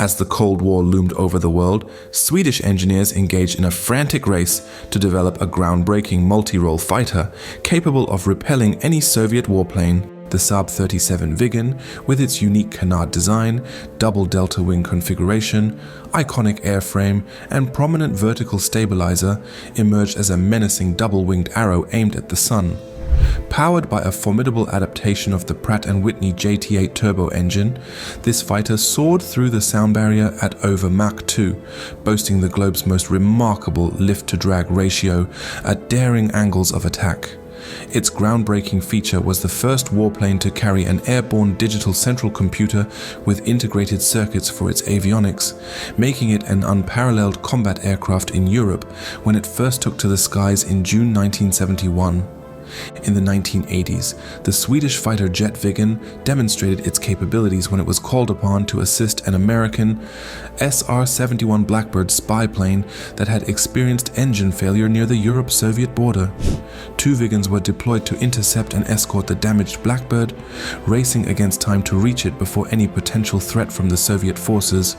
As the Cold War loomed over the world, Swedish engineers engaged in a frantic race to develop a groundbreaking multi-role fighter capable of repelling any Soviet warplane. The Saab 37 Viggen, with its unique canard design, double delta wing configuration, iconic airframe, and prominent vertical stabilizer, emerged as a menacing double-winged arrow aimed at the sun. Powered by a formidable adaptation of the Pratt Whitney JT8 turbo engine, this fighter soared through the sound barrier at over Mach 2, boasting the globe's most remarkable lift-to-drag ratio at daring angles of attack. Its groundbreaking feature was the first warplane to carry an airborne digital central computer with integrated circuits for its avionics, making it an unparalleled combat aircraft in Europe when it first took to the skies in June 1971. In the 1980s, the Swedish fighter jet Viggen demonstrated its capabilities when it was called upon to assist an American SR-71 Blackbird spy plane that had experienced engine failure near the Europe-Soviet border. 2 Viggens were deployed to intercept and escort the damaged Blackbird, racing against time to reach it before any potential threat from the Soviet forces.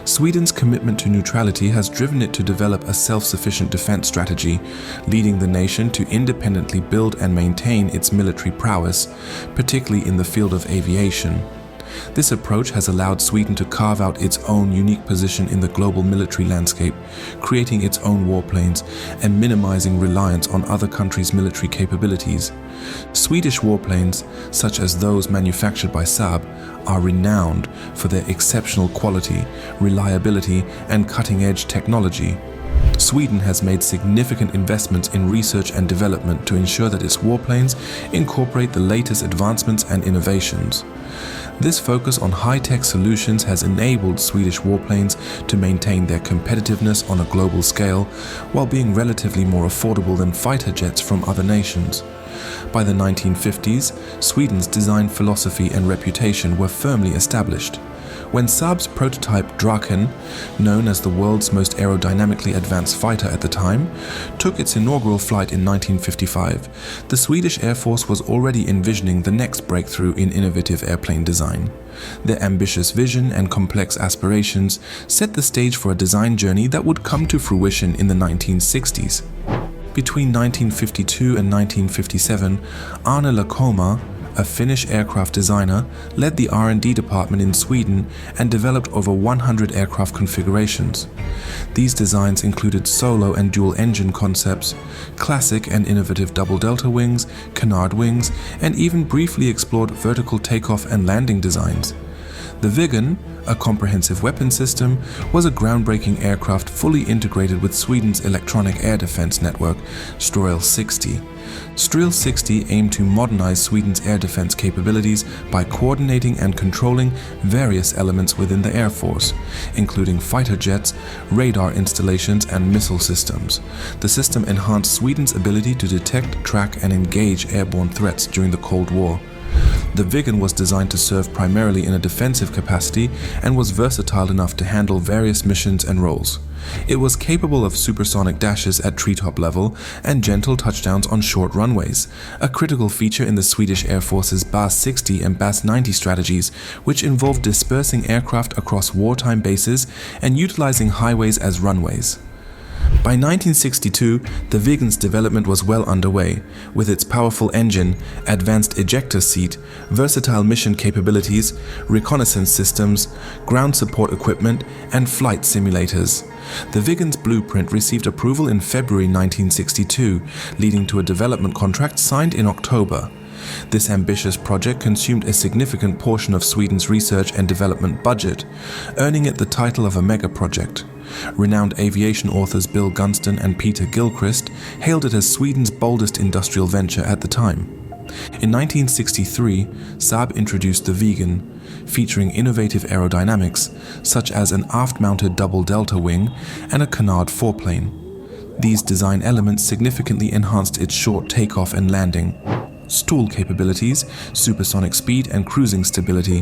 Sweden's commitment to neutrality has driven it to develop a self-sufficient defense strategy, leading the nation to independently build and maintain its military prowess, particularly in the field of aviation. This approach has allowed Sweden to carve out its own unique position in the global military landscape, creating its own warplanes and minimizing reliance on other countries' military capabilities. Swedish warplanes, such as those manufactured by Saab, are renowned for their exceptional quality, reliability, and cutting-edge technology. Sweden has made significant investments in research and development to ensure that its warplanes incorporate the latest advancements and innovations. This focus on high-tech solutions has enabled Swedish warplanes to maintain their competitiveness on a global scale while being relatively more affordable than fighter jets from other nations. By the 1950s, Sweden's design philosophy and reputation were firmly established. When Saab's prototype Draken, known as the world's most aerodynamically advanced fighter at the time, took its inaugural flight in 1955, the Swedish Air Force was already envisioning the next breakthrough in innovative airplane design. Their ambitious vision and complex aspirations set the stage for a design journey that would come to fruition in the 1960s. Between 1952 and 1957, Arne Lakoma, a Finnish aircraft designer, led the R&D department in Sweden and developed over 100 aircraft configurations. These designs included solo and dual engine concepts, classic and innovative double delta wings, canard wings, and even briefly explored vertical takeoff and landing designs. The Viggen, a comprehensive weapon system, was a groundbreaking aircraft fully integrated with Sweden's electronic air defense network, Strel 60. Strel 60 aimed to modernize Sweden's air defense capabilities by coordinating and controlling various elements within the Air Force, including fighter jets, radar installations, and missile systems. The system enhanced Sweden's ability to detect, track, and engage airborne threats during the Cold War. The Viggen was designed to serve primarily in a defensive capacity and was versatile enough to handle various missions and roles. It was capable of supersonic dashes at treetop level and gentle touchdowns on short runways, a critical feature in the Swedish Air Force's BAS 60 and BAS 90 strategies, which involved dispersing aircraft across wartime bases and utilizing highways as runways. By 1962, the Viggen's development was well underway, with its powerful engine, advanced ejector seat, versatile mission capabilities, reconnaissance systems, ground support equipment, and flight simulators. The Viggen's blueprint received approval in February 1962, leading to a development contract signed in October. This ambitious project consumed a significant portion of Sweden's research and development budget, earning it the title of a mega project. Renowned aviation authors Bill Gunston and Peter Gilchrist hailed it as Sweden's boldest industrial venture at the time. In 1963, Saab introduced the Viggen, featuring innovative aerodynamics, such as an aft-mounted double delta wing and a canard foreplane. These design elements significantly enhanced its short takeoff and landing, stool capabilities, supersonic speed, and cruising stability.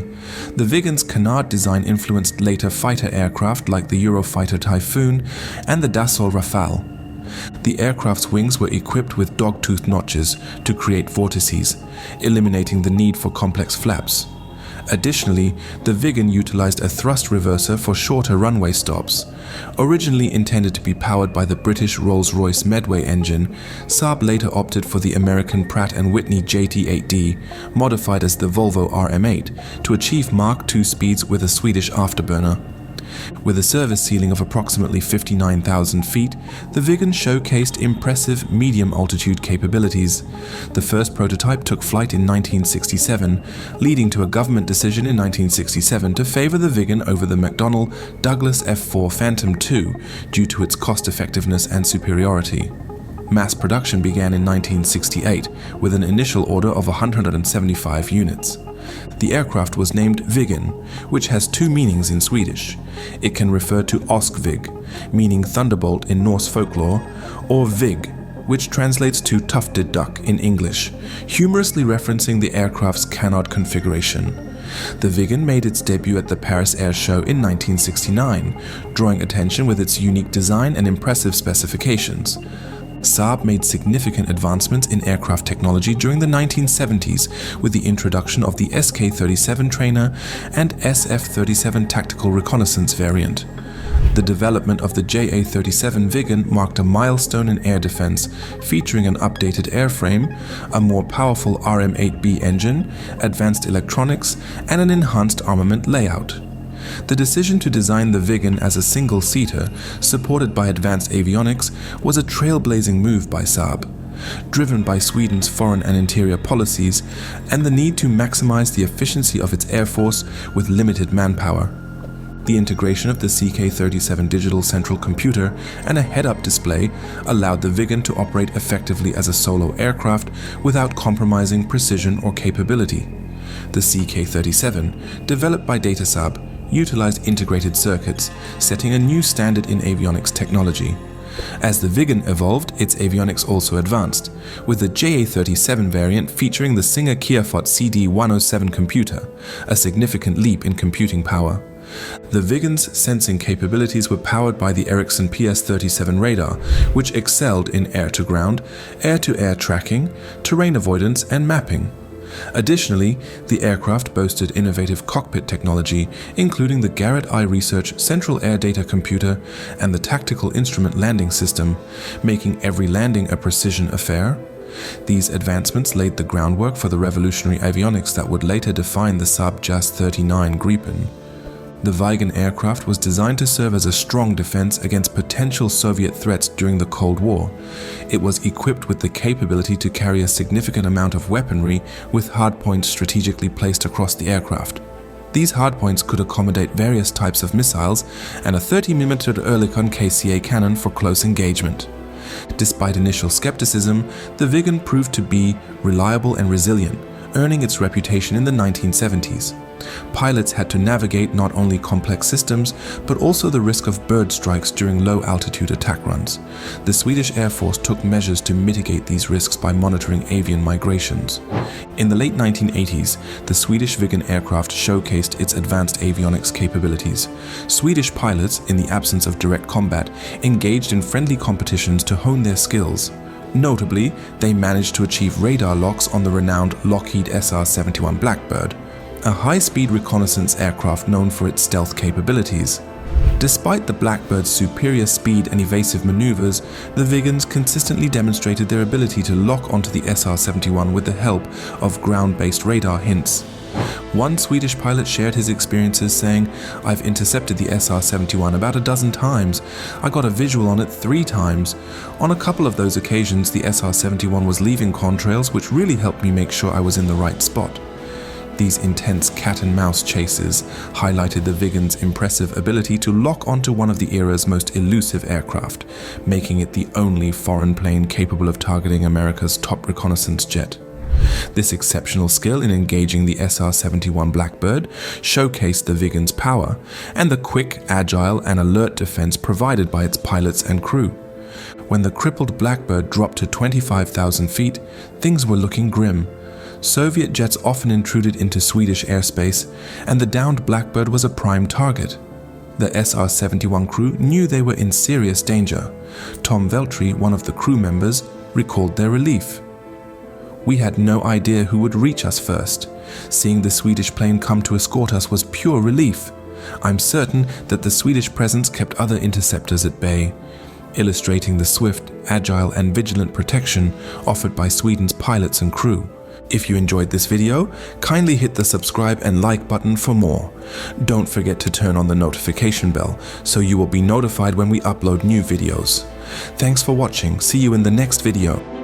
The Viggen's canard design influenced later fighter aircraft like the Eurofighter Typhoon and the Dassault Rafale. The aircraft's wings were equipped with dog-toothed notches to create vortices, eliminating the need for complex flaps. Additionally, the Viggen utilized a thrust reverser for shorter runway stops. Originally intended to be powered by the British Rolls-Royce Medway engine, Saab later opted for the American Pratt Whitney JT8D, modified as the Volvo RM8, to achieve Mach 2 speeds with a Swedish afterburner. With a service ceiling of approximately 59,000 feet, the Viggen showcased impressive medium-altitude capabilities. The first prototype took flight in 1967, leading to a government decision in 1967 to favor the Viggen over the McDonnell Douglas F-4 Phantom II due to its cost-effectiveness and superiority. Mass production began in 1968 with an initial order of 175 units. The aircraft was named Viggen, which has two meanings in Swedish. It can refer to Åskvigg, meaning thunderbolt in Norse folklore, or Vigg, which translates to tufted duck in English, humorously referencing the aircraft's canard configuration. The Viggen made its debut at the Paris Air Show in 1969, drawing attention with its unique design and impressive specifications. Saab made significant advancements in aircraft technology during the 1970s with the introduction of the SK-37 trainer and SF-37 tactical reconnaissance variant. The development of the JA-37 Viggen marked a milestone in air defense, featuring an updated airframe, a more powerful RM-8B engine, advanced electronics, and an enhanced armament layout. The decision to design the Viggen as a single-seater, supported by advanced avionics, was a trailblazing move by Saab. Driven by Sweden's foreign and interior policies and the need to maximize the efficiency of its air force with limited manpower. The integration of the CK-37 digital central computer and a head-up display allowed the Viggen to operate effectively as a solo aircraft without compromising precision or capability. The CK-37, developed by Saab, utilized integrated circuits, setting a new standard in avionics technology. As the Viggen evolved, its avionics also advanced, with the JA-37 variant featuring the Singer Kiafot CD-107 computer, a significant leap in computing power. The Viggen's sensing capabilities were powered by the Ericsson PS-37 radar, which excelled in air-to-ground, air-to-air tracking, terrain avoidance, and mapping. Additionally, the aircraft boasted innovative cockpit technology, including the Garrett I Research Central Air Data Computer and the Tactical Instrument Landing System, making every landing a precision affair. These advancements laid the groundwork for the revolutionary avionics that would later define the Saab JAS-39 Gripen. The Viggen aircraft was designed to serve as a strong defense against potential Soviet threats during the Cold War. It was equipped with the capability to carry a significant amount of weaponry with hardpoints strategically placed across the aircraft. These hardpoints could accommodate various types of missiles and a 30mm Oerlikon KCA cannon for close engagement. Despite initial skepticism, the Viggen proved to be reliable and resilient, earning its reputation in the 1970s. Pilots had to navigate not only complex systems, but also the risk of bird strikes during low-altitude attack runs. The Swedish Air Force took measures to mitigate these risks by monitoring avian migrations. In the late 1980s, the Swedish Viggen aircraft showcased its advanced avionics capabilities. Swedish pilots, in the absence of direct combat, engaged in friendly competitions to hone their skills. Notably, they managed to achieve radar locks on the renowned Lockheed SR-71 Blackbird, a high-speed reconnaissance aircraft known for its stealth capabilities. Despite the Blackbird's superior speed and evasive maneuvers, the Viggens consistently demonstrated their ability to lock onto the SR-71 with the help of ground-based radar hints. One Swedish pilot shared his experiences saying, "I've intercepted the SR-71 about a dozen times. I got a visual on it 3 times. On a couple of those occasions, the SR-71 was leaving contrails, which really helped me make sure I was in the right spot." These intense cat-and-mouse chases highlighted the Viggen's impressive ability to lock onto one of the era's most elusive aircraft, making it the only foreign plane capable of targeting America's top reconnaissance jet. This exceptional skill in engaging the SR-71 Blackbird showcased the Viggen's power and the quick, agile, and alert defense provided by its pilots and crew. When the crippled Blackbird dropped to 25,000 feet, things were looking grim. Soviet jets often intruded into Swedish airspace, and the downed Blackbird was a prime target. The SR-71 crew knew they were in serious danger. Tom Veltri, one of the crew members, recalled their relief. We had no idea who would reach us first. Seeing the Swedish plane come to escort us was pure relief. I'm certain that the Swedish presence kept other interceptors at bay, illustrating the swift, agile and vigilant protection offered by Sweden's pilots and crew. If you enjoyed this video, kindly hit the subscribe and like button for more. Don't forget to turn on the notification bell so you will be notified when we upload new videos. Thanks for watching. See you in the next video.